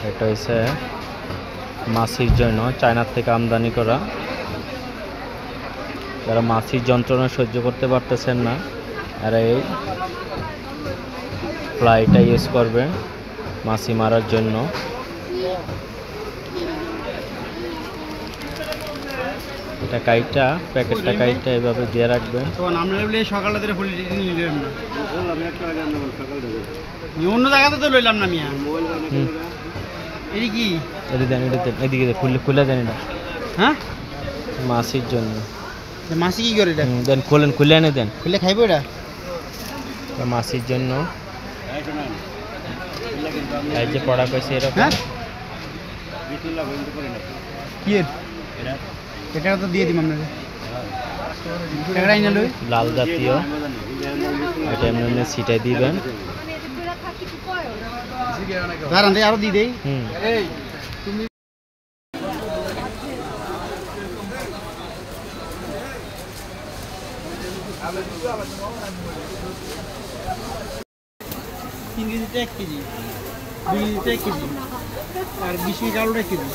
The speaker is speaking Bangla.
এটা হচ্ছে মাছির জন্য চায়না থেকে আমদানি করা। যারা মাছির যন্ত্রণা সহ্য করতে পারতেছেন না আর এই ফ্লাইটা ইউজ করবেন মাছি মারার জন্য। এটা কাইটা প্যাকেটটা কাইটা এভাবে দিয়ে রাখবেন। সকালে অন্য জায়গাতে তো লইলাম না মিয়া। এটা কি এদিকে খুলে দেন এটা। হ্যাঁ মাছির জন্য। মাছি কি করে এটা দেন খোলেন, খুলে এনে দেন। খুলে খাইবো এটা মাছির জন্য। এই যে পড়া কইছে এরকম। হ্যাঁ কি এটা তো দিয়ে দিম আপনাকে। লাল জাতীয় এটা এমনি ছিটাই দিবেন। আরো দিয়ে দেই। তিন কেজিতে 1 কেজি, 2 কেজিতে 1 কেজি আর 20 কেজি আলুটা 1 কেজি।